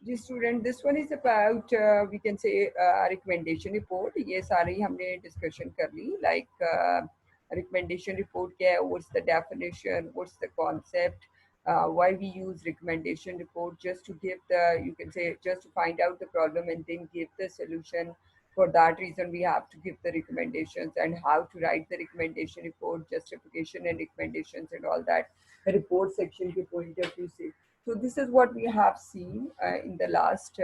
Ji student, this one is about we can say recommendation report. ये सारी हमने discussion कर ली, लाइक रिकमेंडेशन रिपोर्ट क्या है, what's the definition, what's the concept, why we use recommendation report, just to give the, you can say, just to find out the problem and then give the solution. For that reason we have to give the recommendations and how to write the recommendation report, justification and recommendations and all that report section के point of view से. So this is what we have seen in the last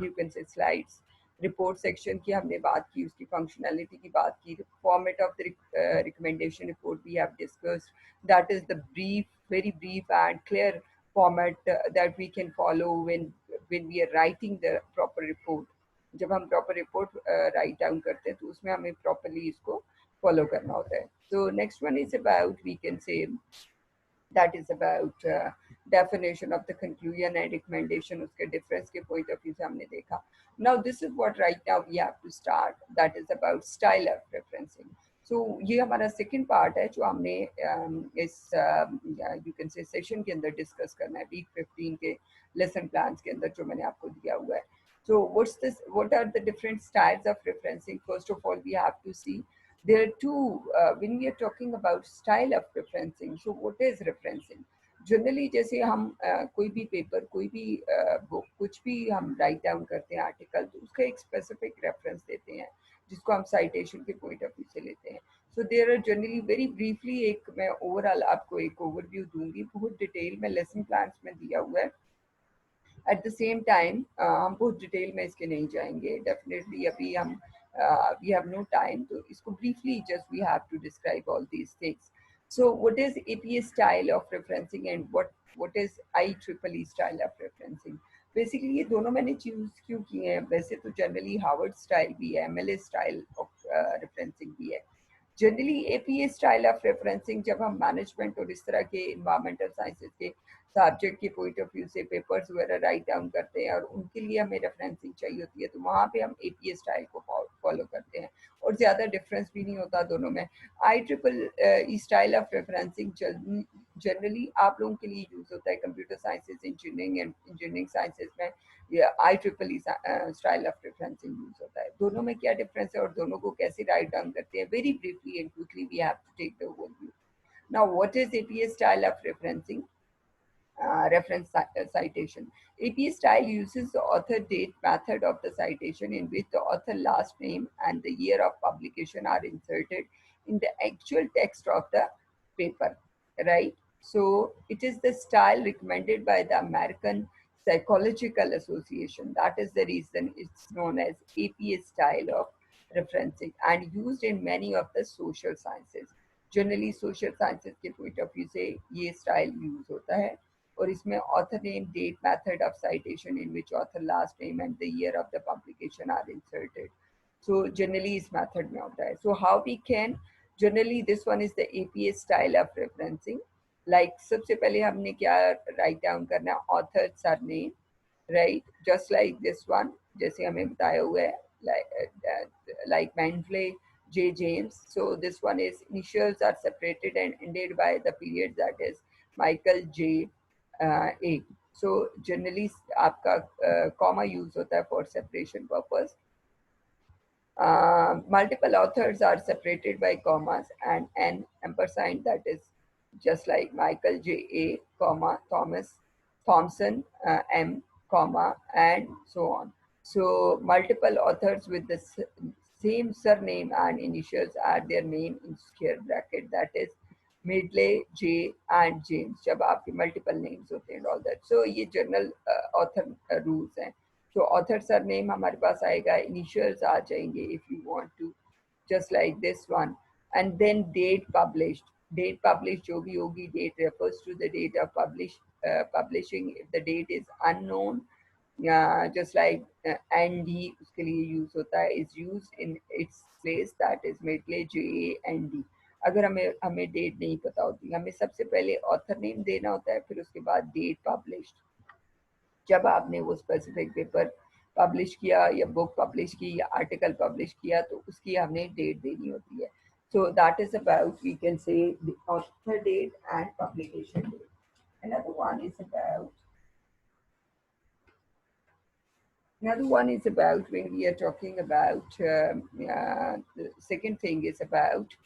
you can say slides. Report section की हमने बात की, उसकी functionality की बात की, format of the recommendation report we have discussed, that is the brief, very brief and clear format that we can follow when we are writing the proper report. जब हम प्रॉपर रिपोर्ट राइट डाउन करते हैं तो उसमें हमें properly इसको follow करना होता है. So next one is about, we can say, that is about definition of the conclusion and recommendation. उसके difference के point of view से हमने देखा. Now this is what right now we have to start, that is about style of referencing. So ये हमारा second part है जो हमने इस you can say session के अंदर discuss करना है, week 15 के lesson plans के अंदर जो मैंने आपको दिया हुआ है. So what are the different styles of referencing? First of all we have to see there are two when we are talking about style of referencing. So what is referencing? Generally जैसे हम कोई भी paper, कोई भी book, कुछ भी हम right down करते हैं आर्टिकल, तो उसका एक स्पेसिफिक रेफरेंस देते हैं जिसको हम साइटेशन के पॉइंट ऑफ व्यू से लेते हैं. So there are generally very briefly, एक मैं ओवरऑल आपको एक ओवरव्यू दूंगी, बहुत डिटेल में लेसन प्लान्स में दिया हुआ है. एट द सेम टाइम हम बहुत डिटेल में इसके नहीं जाएंगे डेफिनेटली, अभी हम we have no time, तो इसको briefly just we have to describe all these things. So what is APA style of referencing and what is IEEE style of referencing? Basically ये दोनों मैंने चूज क्यों किए हैं, वैसे तो जनरली हार्वर्ड स्टाइल भी है, एमएलए स्टाइल ऑफ रेफरेंसिंग भी है. Generally APA style of referencing जब हम मैनेजमेंट और इस तरह के इन्वायरमेंटल साइंसेज के सब्जेक्ट के पॉइंट ऑफ व्यू से पेपर्स वगैरह राइट डाउन करते हैं और उनके लिए हमें रेफरेंसिंग चाहिए होती है, तो वहाँ पे हम एपीए स्टाइल को फॉलो करते हैं और ज़्यादा डिफरेंस भी नहीं होता दोनों में. I triple E style of referencing generally आप लोगों के लिए यूज होता है computer sciences, engineering and engineering sciences में ये IEEE style of referencing use होता है. दोनों में क्या डिफरेंस है और दोनों को कैसे राइट डाउन करते हैं, very briefly and quickly we have to take the overview. Now what is APA style of referencing? Reference citation. APA style uses the author date method of the citation in which the author last name and the year of publication are inserted in the actual text of the paper, right? So it is the style recommended by the American Psychological Association. That is the reason it's known as APA style of referencing and used in many of the social sciences. Generally social sciences के point of view से ये style use होता है और इसमें author name, date, method of citation in which author last name and the year of the publication are inserted. So generally इस method में होता है. So how we can generally, this one is the APA style of referencing. Like सबसे पहले हमने क्या write down करना है, author sir name, right, just like this one, जैसे हमें बताया हुआ है, like Mandley J. James. So this one is initials are separated and ended by the period, that is Michael J. A. So generally आपका comma use होता है for separation purpose. Multiple authors are separated by commas and an ampersand, that is just like Michael J. A. comma Thomas Thompson M. comma and so on. So multiple authors with the same surname and initials add their name in square bracket, that is Medley, J and James. जब आपके multiple names होते हैं and all that. So ये general author rules हैं. तो author sir name हमारे पास आएगा, initials आ जाएंगे if you want to, just like this one, and then date published. Date publish जो भी होगी, date refers to the date of publishing. If the date is unknown, just like ND उसके लिए use होता है, is use in its place, that is मेटले JAND. अगर हमें डेट नहीं पता होती, हमें सबसे पहले ऑथर नेम देना होता है, फिर उसके बाद डेट पब्लिश्ड. जब आपने वो स्पेसिफिक पेपर पब्लिश किया या बुक पब्लिश की या आर्टिकल पब्लिश किया, तो उसकी हमने डेट देनी होती है. So that is about, we can say, the author date and publication date. Another one is about Another one is about when we are talking about the second thing is about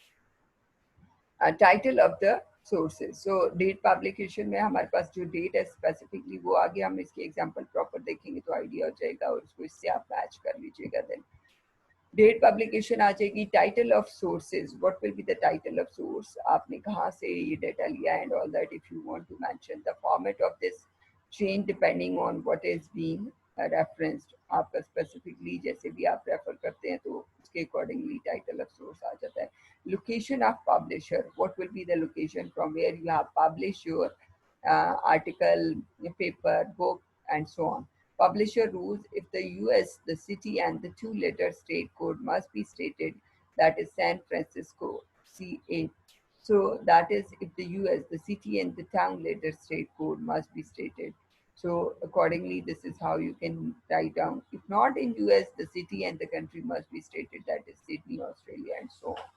title of the sources. So date publication में हमारे पास जो date है specifically वो आगे हम इसके example proper देखेंगे तो आइडिया हो जाएगा और उसको इससे आप मैच कर लीजिएगा देन डेट पब्लिकेशन आ जाएगी title of sources what will be the title of source आपने कहाँ से ये डेटा लिया and all that if you want to mention the format of this change depending on what is being referenced आपका specifically जैसे भी आप refer करते हैं तो उसके अकॉर्डिंगली टाइटल ऑफ सोर्स आ जाता है location of publisher what will be the location from where you have published your article paper book and so on. Publisher rules if the US, the city, and the two-letter state code must be stated, that is San Francisco, CA. So that is if the US, the city, and the town letter state code must be stated. So accordingly, this is how you can write down. If not in US, the city and the country must be stated, that is Sydney, Australia, and so on.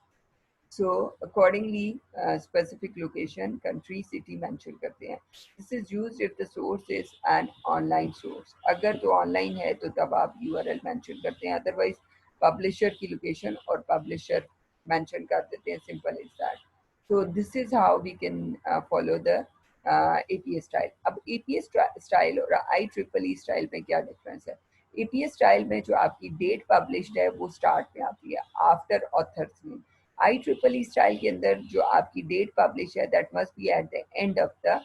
So accordingly, specific location, country, city mention करते हैं. This is used if the source is an online source. अगर तो online है तो तब आप URL mention करते हैं. Otherwise, publisher की location और publisher mention कर देते हैं. Simple as that. So this is how we can follow the APA style. अब APA style और IEEE style में क्या difference है? APA style में जो आपकी date published है वो start में आती है after author's name. IEEE style के अंदर जो आपकी डेट पब्लिश है that must be at the end of the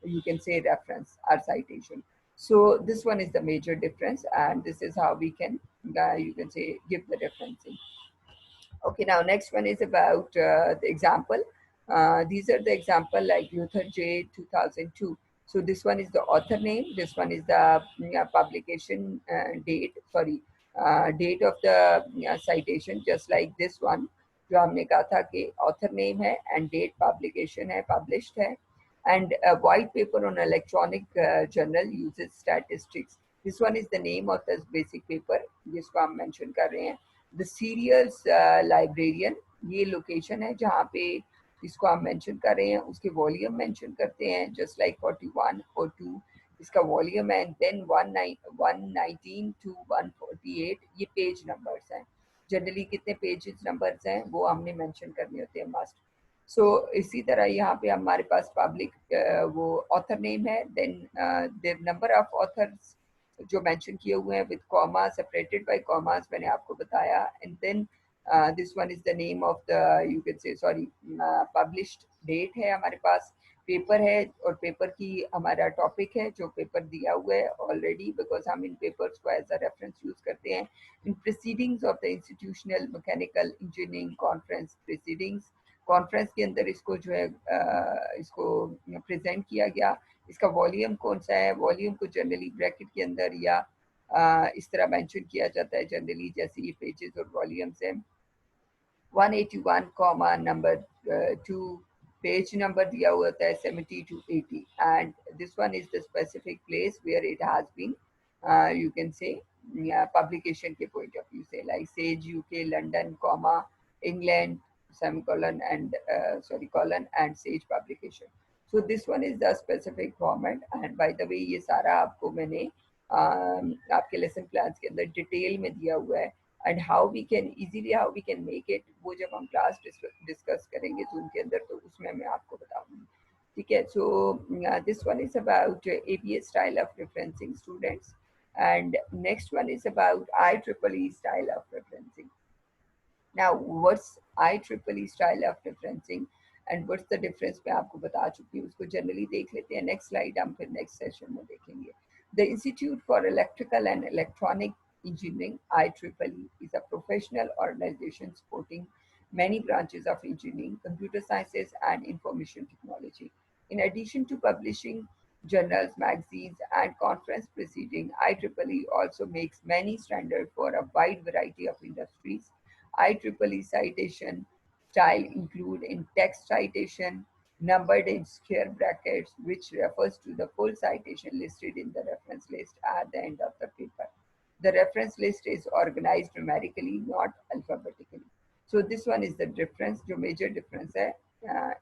you can say reference or citation. So this one is the major difference and this is how we can you can say give the referencing. Okay, now next one is about the example. These are the example like Luther J 2002. So this one is the author name. This one is the publication date. Sorry, date of the citation. Just like this one, जो हमने कहा था कि author name है and date publication है, published है, and a white paper on electronic journal uses statistics. This one is the name of this basic paper जिसको हम mention कर रहे हैं. द सीरियल्स लाइब्रेरियन ये लोकेशन है जहाँ पे इसको हम मेंशन कर रहे हैं उसके वॉल्यूम मेंशन करते हैं जस्ट लाइक 41 और 2 इसका वॉल्यूम है देन 119 टू 148 ये पेज नंबर्स हैं जनरली कितने पेजेस नंबर्स हैं वो हमने मेंशन करने होते हैं मस्ट सो इसी तरह यहाँ पे हमारे पास पब्लिक वो ऑथर नेम है then the number of authors जो मेंशन किए हुए हैं with comma separated by commas मैंने आपको बताया and then this one is the name of the you can say sorry published date है हमारे पास पेपर है और पेपर की हमारा टॉपिक है जो पेपर दिया हुआ है ऑलरेडी बिकॉज हम इन पेपर्स को एज अ रेफरेंस यूज करते हैं in proceedings of the institutional mechanical engineering conference proceedings conference के अंदर इसको जो है इसको प्रेजेंट किया गया इसका वॉल्यूम कौन सा है वॉल्यूम को जनरली ब्रैकेट के अंदर या इस तरह मेंशन किया जाता है जनरली जैसे ये पेजेस और वॉल्यूम्स हैं 181 कॉमा नंबर 2 पेज नंबर दिया हुआ होता है 70 to 80 and this one is the specific place where it has been you can say publication के point of view से like Sage UK London comma England semicolon and sorry colon and Sage publication. So this one is the specific format and by the way ये सारा आपको मैंने आपके lesson plans के अंदर detail में दिया हुआ है and how we can easily how we can make it वो जब हम क्लास डिस्कस करेंगे जून के अंदर तो उसमें मैं आपको बताऊंगी ठीक है so this one is about APA style of referencing students and next one is about IEEE style of referencing. Now what's IEEE style of referencing and what's the difference मैं आपको बता चुकी हूँ उसको जनरली देख लेते हैं नेक्स्ट स्लाइड हम फिर नेक्स्ट सेशन में देखेंगे. The Institute for Electrical and Electronic Engineering, IEEE, is a professional organization supporting many branches of engineering, computer sciences, and information technology. In addition to publishing journals, magazines, and conference proceedings, IEEE also makes many standards for a wide variety of industries. IEEE citation style include in text citation, numbered in square brackets, which refers to the full citation listed in the reference list at the end of the paper. The reference list is organized numerically, not alphabetically. So this one is the difference, जो major difference है.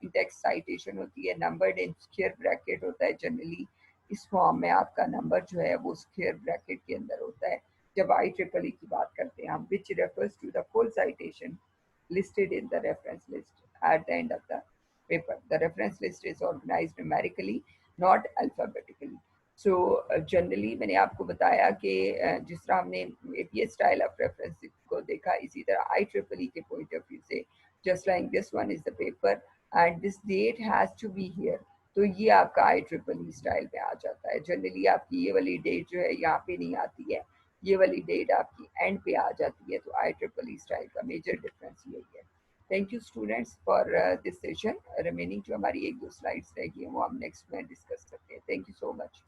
In text citation होती है, numbered in square bracket होता है generally. इस form में आपका number जो है वो स्क्वायर ब्रैकेट के अंदर होता है जब IEEE की बात करते हैं हम, which refers to the full citation listed in the reference list at the end of the paper. The reference list is organized numerically, not alphabetically. So generally मैंने आपको बताया कि जिस तरह हमने APA स्टाइल ऑफ रेफरेंस को देखा, इसी तरह IEEE के पॉइंट ऑफ व्यू से, just like this one is the paper and this date has to be here, तो ये आपका IEEE स्टाइल में आ जाता है. जनरली आपकी ये वाली डेट जो है यहाँ पे नहीं आती है, ये वाली डेट आपकी एंड पे आ जाती है. तो IEEE स्टाइल का मेजर डिफरेंस यही है. Thank you students for this session. Remaining जो हमारी एक दो स्लाइड्स रह गई हैं वो हम नेक्स्ट में डिस्कस करते हैं. Thank you so much.